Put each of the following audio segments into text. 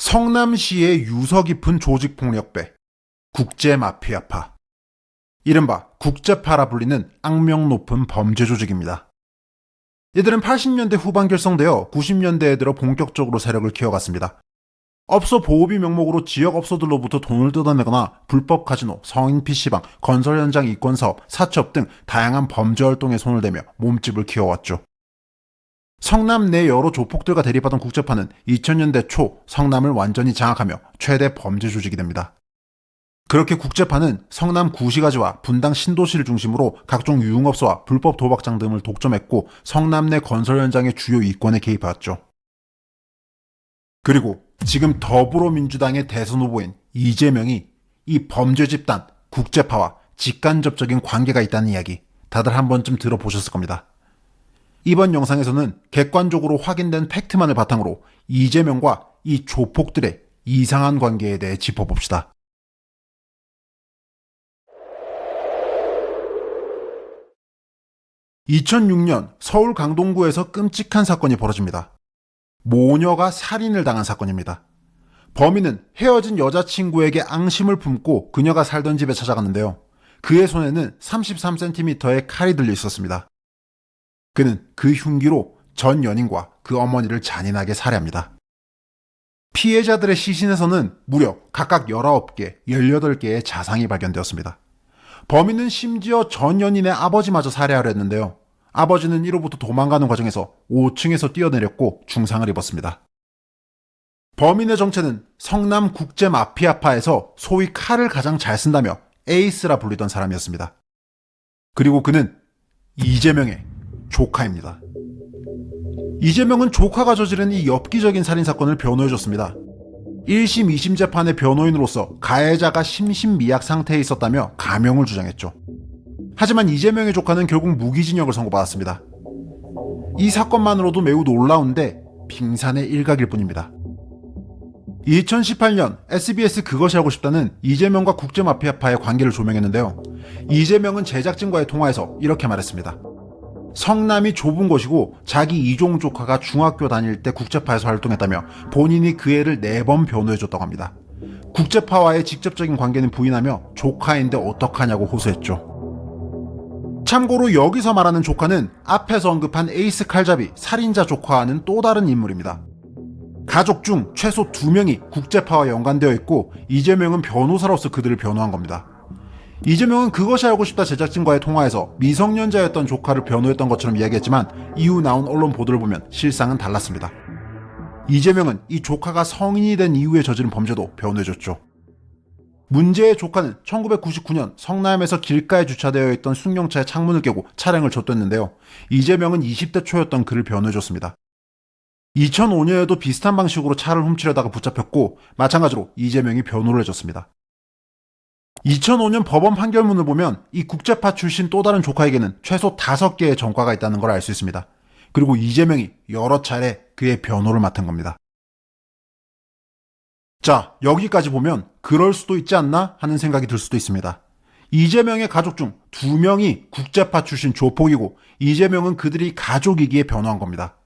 성남시의 유서 깊은 조직폭력배, 국제마피아파. 이른바 국제파라 불리는 악명 높은 범죄 조직입니다. 이들은 80년대 후반 결성되어 90년대에 들어 본격적으로 세력을 키워갔습니다. 업소 보호비 명목으로 지역 업소들로부터 돈을 뜯어내거나 불법 카지노, 성인 PC방, 건설 현장 이권 사업, 사채업 등 다양한 범죄 활동에 손을 대며 몸집을 키워왔죠. 성남 내 여러 조폭들과 대립하던 국제파는 2000년대 초 성남을 완전히 장악하며 최대 범죄 조직이 됩니다. 그렇게 국제파는 성남 구시가지와 분당 신도시를 중심으로 각종 유흥업소와 불법 도박장 등을 독점했고 성남 내 건설 현장의 주요 이권에 개입해왔죠. 그리고 지금 더불어민주당의 대선 후보인 이재명이 이 범죄 집단 국제파와 직간접적인 관계가 있다는 이야기 다들 한 번쯤 들어보셨을 겁니다. 이번 영상에서는 객관적으로 확인된 팩트만을 바탕으로 이재명과 이 조폭들의 이상한 관계에 대해 짚어봅시다. (2006년) 서울 강동구에서 끔찍한 사건이 벌어집니다. 모녀가 살인을 당한 사건입니다. 범인은 헤어진 여자친구에게 앙심을 품고 그녀가 살던 집에 찾아갔는데요. 그의 손에는 33cm의 칼이 들려 있었습니다. 그는 그 흉기로 전 연인과 그 어머니를 잔인하게 살해합니다. 피해자들의 시신에서는 무려 각각 19개, 18개의 자상이 발견되었습니다. 범인은 심지어 전 연인의 아버지마저 살해하려 했는데요. 아버지는 이로부터 도망가는 과정에서 5층에서 뛰어내렸고 중상을 입었습니다. 범인의 정체는 성남 국제마피아파에서 소위 칼을 가장 잘 쓴다며 에이스라 불리던 사람이었습니다. 그리고 그는 이재명의 조카입니다. 이재명은 조카가 저지른 이 엽기적인 살인사건을 변호해줬습니다. 1심, 2심 재판의 변호인으로서 가해자가 심신미약 상태에 있었다며 감형을 주장했죠. 하지만 이재명의 조카는 결국 무기징역을 선고받았습니다. 이 사건만으로도 매우 놀라운데 빙산의 일각일 뿐입니다. 2018년 SBS 그것이 알고 싶다는 이재명과 국제마피아파의 관계를 조명했는데요. 이재명은 제작진과의 통화에서 이렇게 말했습니다. 성남이 좁은 곳이고 자기 이종 조카가 중학교 다닐 때 국제파에서 활동했다며 본인이 그 애를 4번 변호해줬다고 합니다. 국제파와의 직접적인 관계는 부인하며 조카인데 어떡하냐고 호소했죠. 참고로 여기서 말하는 조카는 앞에서 언급한 에이스 칼잡이 살인자 조카와는 또 다른 인물입니다. 가족 중 최소 2명이 국제파와 연관되어 있고 이재명은 변호사로서 그들을 변호한 겁니다. 이재명은 그것이 알고 싶다 제작진과의 통화에서 미성년자였던 조카를 변호했던 것처럼 이야기했지만 이후 나온 언론 보도를 보면 실상은 달랐습니다. 이재명은 이 조카가 성인이 된 이후에 저지른 범죄도 변호해줬죠. 문제의 조카는 1999년 성남에서 길가에 주차되어 있던 승용차의 창문을 깨고 차량을 줬댔는데요. 이재명은 20대 초였던 그를 변호해줬습니다. 2005년에도 비슷한 방식으로 차를 훔치려다가 붙잡혔고 마찬가지로 이재명이 변호를 해줬습니다. 2005년 법원 판결문을 보면 이 국제파 출신 또 다른 조카에게는 최소 5개의 전과가 있다는 걸 알 수 있습니다. 그리고 이재명이 여러 차례 그의 변호를 맡은 겁니다. 자, 여기까지 보면 그럴 수도 있지 않나 하는 생각이 들 수도 있습니다. 이재명의 가족 중 2명이 국제파 출신 조폭이고 이재명은 그들이 가족이기에 변호한 겁니다.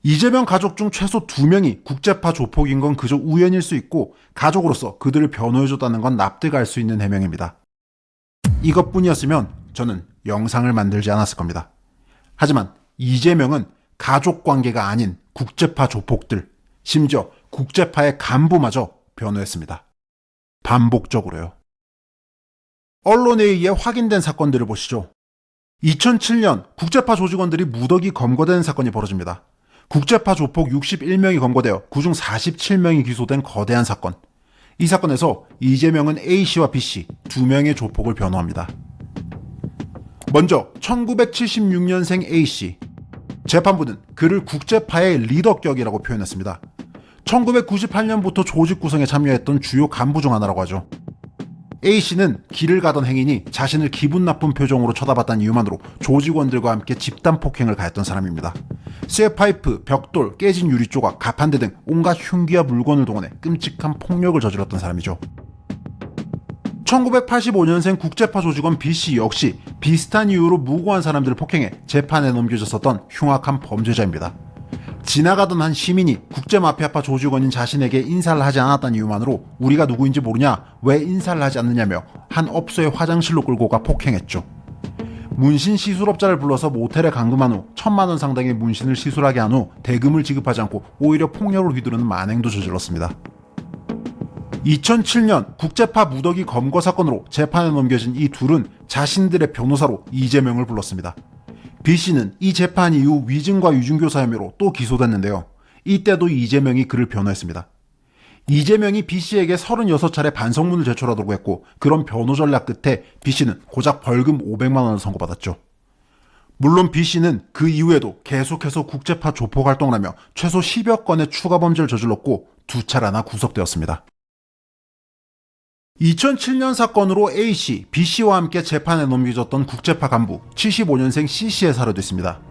이재명 가족 중 최소 2명이 국제파 조폭인 건 그저 우연일 수 있고 가족으로서 그들을 변호해줬다는 건 납득할 수 있는 해명입니다. 이것뿐이었으면 저는 영상을 만들지 않았을 겁니다. 하지만 이재명은 가족관계가 아닌 국제파 조폭들, 심지어 국제파의 간부마저 변호했습니다. 반복적으로요. 언론에 의해 확인된 사건들을 보시죠. 2007년 국제파 조직원들이 무더기 검거되는 사건이 벌어집니다. 국제파 조폭 61명이 검거되어 그중 47명이 기소된 거대한 사건. 이 사건에서 이재명은 A씨와 B씨 2명의 조폭을 변호합니다. 먼저 1976년생 A씨. 재판부는 그를 국제파의 리더격이라고 표현했습니다. 1998년부터 조직 구성에 참여했던 주요 간부 중 하나라고 하죠. A씨는 길을 가던 행인이 자신을 기분 나쁜 표정으로 쳐다봤다는 이유만으로 조직원들과 함께 집단 폭행을 가했던 사람입니다. 쇠파이프, 벽돌, 깨진 유리 조각, 가판대 등 온갖 흉기와 물건을 동원해 끔찍한 폭력을 저질렀던 사람이죠. 1985년생 국제파 조직원 B씨 역시 비슷한 이유로 무고한 사람들을 폭행해 재판에 넘겨졌었던 흉악한 범죄자입니다. 지나가던 한 시민이 국제마피아파 조직원인 자신에게 인사를 하지 않았다는 이유만으로 우리가 누구인지 모르냐, 왜 인사를 하지 않느냐며 한 업소의 화장실로 끌고 가 폭행했죠. 문신 시술업자를 불러서 모텔에 감금한 후 1,000만 원 상당의 문신을 시술하게 한 후 대금을 지급하지 않고 오히려 폭력을 휘두르는 만행도 저질렀습니다. 2007년 국제파 무더기 검거 사건으로 재판에 넘겨진 이 둘은 자신들의 변호사로 이재명을 불렀습니다. B씨는 이 재판 이후 위증과 유증교사 혐의로 또 기소됐는데요. 이때도 이재명이 그를 변호했습니다. 이재명이 B씨에게 36차례 반성문을 제출하도록 했고, 그런 변호 전략 끝에 B씨는 고작 벌금 500만 원을 선고받았죠. 물론 B씨는 그 이후에도 계속해서 국제파 조폭 활동을 하며 최소 10여 건의 추가 범죄를 저질렀고 2차례나 구속되었습니다. 2007년 사건으로 A씨, B씨와 함께 재판에 넘겨졌던 국제파 간부 75년생 C씨의 사례됐습니다.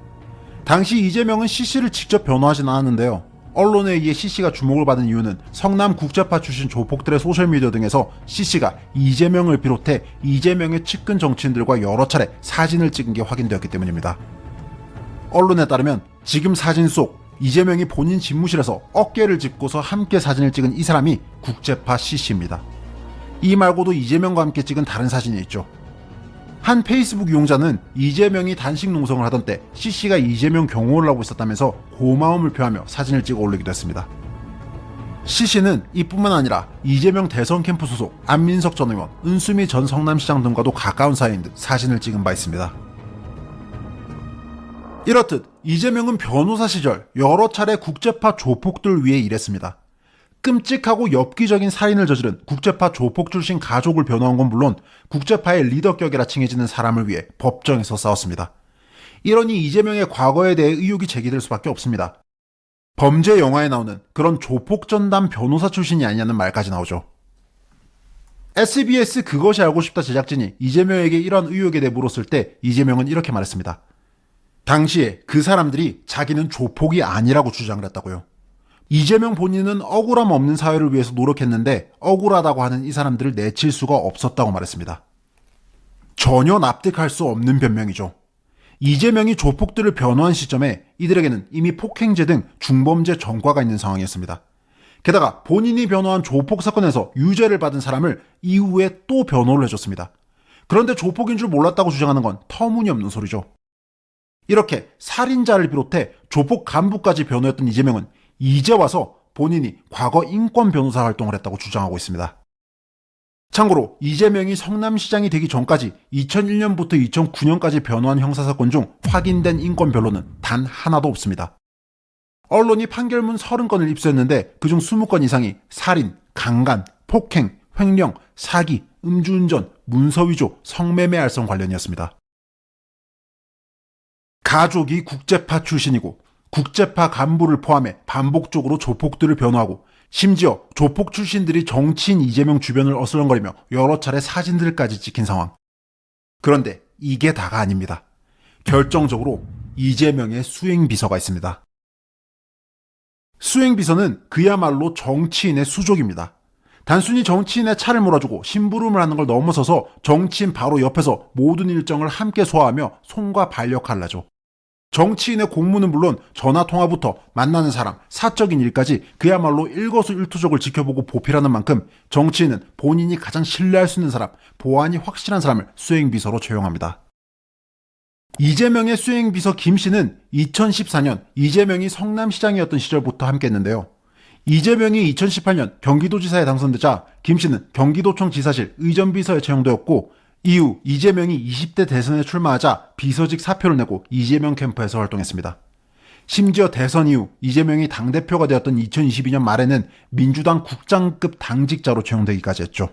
당시 이재명은 C씨를 직접 변호하진 않았는데요. 언론에 의해 C씨가 주목을 받은 이유는 성남 국제파 출신 조폭들의 소셜미디어 등에서 C씨가 이재명을 비롯해 이재명의 측근 정치인들과 여러 차례 사진을 찍은 게 확인되었기 때문입니다. 언론에 따르면 지금 사진 속 이재명이 본인 집무실에서 어깨를 짚고서 함께 사진을 찍은 이 사람이 국제파 C씨입니다. 이 말고도 이재명과 함께 찍은 다른 사진이 있죠. 한 페이스북 이용자는 이재명이 단식 농성을 하던 때 C씨가 이재명 경호를 하고 있었다면서 고마움을 표하며 사진을 찍어 올리기도 했습니다. C씨는 이뿐만 아니라 이재명 대선 캠프 소속 안민석 전 의원, 은수미 전 성남시장 등과도 가까운 사이인 듯 사진을 찍은 바 있습니다. 이렇듯 이재명은 변호사 시절 여러 차례 국제파 조폭들을 위해 일했습니다. 끔찍하고 엽기적인 살인을 저지른 국제파 조폭 출신 가족을 변호한 건 물론 국제파의 리더격이라 칭해지는 사람을 위해 법정에서 싸웠습니다. 이러니 이재명의 과거에 대해 의혹이 제기될 수밖에 없습니다. 범죄 영화에 나오는 그런 조폭 전담 변호사 출신이 아니냐는 말까지 나오죠. SBS 그것이 알고 싶다 제작진이 이재명에게 이런 의혹에 대해 물었을 때 이재명은 이렇게 말했습니다. 당시에 그 사람들이 자기는 조폭이 아니라고 주장을 했다고요. 이재명 본인은 억울함 없는 사회를 위해서 노력했는데 억울하다고 하는 이 사람들을 내칠 수가 없었다고 말했습니다. 전혀 납득할 수 없는 변명이죠. 이재명이 조폭들을 변호한 시점에 이들에게는 이미 폭행죄 등 중범죄 전과가 있는 상황이었습니다. 게다가 본인이 변호한 조폭 사건에서 유죄를 받은 사람을 이후에 또 변호를 해줬습니다. 그런데 조폭인 줄 몰랐다고 주장하는 건 터무니없는 소리죠. 이렇게 살인자를 비롯해 조폭 간부까지 변호했던 이재명은 이제 와서 본인이 과거 인권 변호사 활동을 했다고 주장하고 있습니다. 참고로 이재명이 성남시장이 되기 전까지 2001년부터 2009년까지 변호한 형사사건 중 확인된 인권 변론은 단 하나도 없습니다. 언론이 판결문 30건을 입수했는데 그중 20건 이상이 살인, 강간, 폭행, 횡령, 사기, 음주운전, 문서위조, 성매매 알선 관련이었습니다. 가족이 국제파 출신이고 국제파 간부를 포함해 반복적으로 조폭들을 변호하고 심지어 조폭 출신들이 정치인 이재명 주변을 어슬렁거리며 여러 차례 사진들까지 찍힌 상황. 그런데 이게 다가 아닙니다. 결정적으로 이재명의 수행비서가 있습니다. 수행비서는 그야말로 정치인의 수족입니다. 단순히 정치인의 차를 몰아주고 심부름을 하는 걸 넘어서서 정치인 바로 옆에서 모든 일정을 함께 소화하며 손과 발 역할을 하죠. 정치인의 공무는 물론 전화통화부터 만나는 사람, 사적인 일까지 그야말로 일거수일투족을 지켜보고 보필하는 만큼 정치인은 본인이 가장 신뢰할 수 있는 사람, 보안이 확실한 사람을 수행비서로 채용합니다. 이재명의 수행비서 김씨는 2014년 이재명이 성남시장이었던 시절부터 함께했는데요. 이재명이 2018년 경기도지사에 당선되자 김씨는 경기도청 지사실 의전비서에 채용되었고 이후 이재명이 20대 대선에 출마하자 비서직 사표를 내고 이재명 캠프에서 활동했습니다. 심지어 대선 이후 이재명이 당대표가 되었던 2022년 말에는 민주당 국장급 당직자로 채용되기까지 했죠.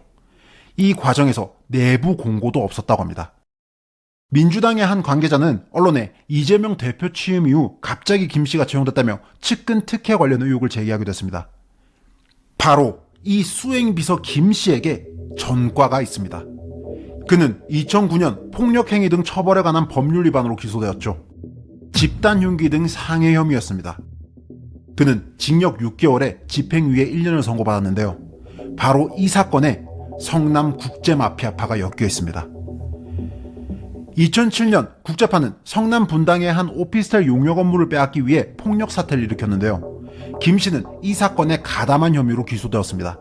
이 과정에서 내부 공고도 없었다고 합니다. 민주당의 한 관계자는 언론에 이재명 대표 취임 이후 갑자기 김씨가 채용됐다며 측근 특혜 관련 의혹을 제기하기도 했습니다. 바로 이 수행비서 김씨에게 전과가 있습니다. 그는 2009년 폭력행위 등 처벌에 관한 법률 위반으로 기소되었죠. 집단 흉기 등 상해 혐의였습니다. 그는 징역 6개월에 집행유예 1년을 선고받았는데요. 바로 이 사건에 성남 국제마피아파가 엮여 있습니다. 2007년 국제파는 성남 분당의 한 오피스텔 용역 업무를 빼앗기 위해 폭력 사태를 일으켰는데요. 김 씨는 이 사건에 가담한 혐의로 기소되었습니다.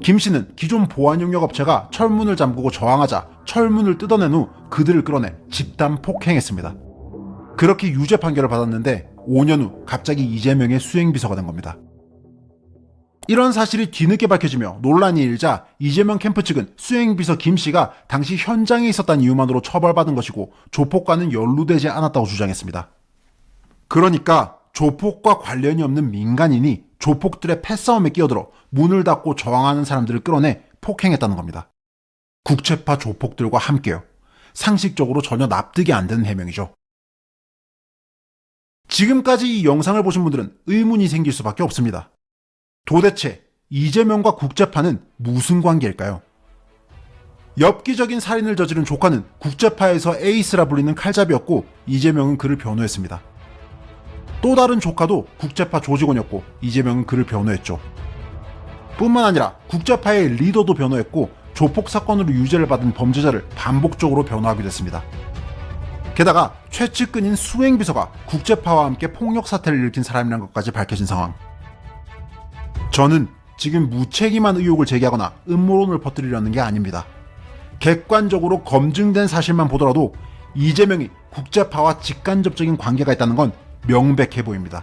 김 씨는 기존 보안용역 업체가 철문을 잠그고 저항하자 철문을 뜯어낸 후 그들을 끌어내 집단 폭행했습니다. 그렇게 유죄 판결을 받았는데 5년 후 갑자기 이재명의 수행비서가 된 겁니다. 이런 사실이 뒤늦게 밝혀지며 논란이 일자 이재명 캠프 측은 수행비서 김 씨가 당시 현장에 있었다는 이유만으로 처벌받은 것이고 조폭과는 연루되지 않았다고 주장했습니다. 그러니까 조폭과 관련이 없는 민간인이 조폭들의 패싸움에 끼어들어 문을 닫고 저항하는 사람들을 끌어내 폭행했다는 겁니다. 국채파 조폭들과 함께요. 상식적으로 전혀 납득이 안 되는 해명이죠. 지금까지 이 영상을 보신 분들은 의문이 생길 수밖에 없습니다. 도대체 이재명과 국제파는 무슨 관계일까요? 엽기적인 살인을 저지른 조카는 국제파에서 에이스라 불리는 칼잡이였고 이재명은 그를 변호했습니다. 또 다른 조카도 국제파 조직원이었고 이재명은 그를 변호했죠. 뿐만 아니라 국제파의 리더도 변호했고 조폭 사건으로 유죄를 받은 범죄자를 반복적으로 변호하기도 했습니다. 게다가 최측근인 수행비서가 국제파와 함께 폭력 사태를 일으킨 사람이라는 것까지 밝혀진 상황. 저는 지금 무책임한 의혹을 제기하거나 음모론을 퍼뜨리려는 게 아닙니다. 객관적으로 검증된 사실만 보더라도 이재명이 국제파와 직간접적인 관계가 있다는 건 명백해 보입니다.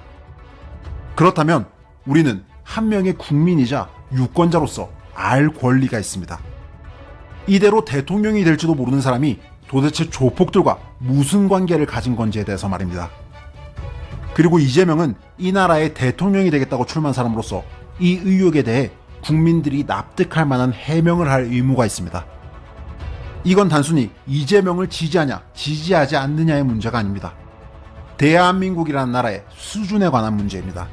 그렇다면 우리는 한 명의 국민이자 유권자로서 알 권리가 있습니다. 이대로 대통령이 될지도 모르는 사람이 도대체 조폭들과 무슨 관계를 가진 건지에 대해서 말입니다. 그리고 이재명은 이 나라의 대통령이 되겠다고 출마한 사람으로서 이 의혹에 대해 국민들이 납득할 만한 해명을 할 의무가 있습니다. 이건 단순히 이재명을 지지하냐, 지지하지 않느냐의 문제가 아닙니다. 대한민국이라는 나라의 수준에 관한 문제입니다.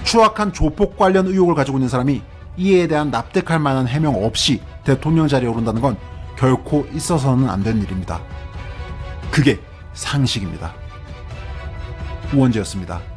추악한 조폭 관련 의혹을 가지고 있는 사람이 이에 대한 납득할 만한 해명 없이 대통령 자리에 오른다는 건 결코 있어서는 안 되는 일입니다. 그게 상식입니다. 우원재였습니다.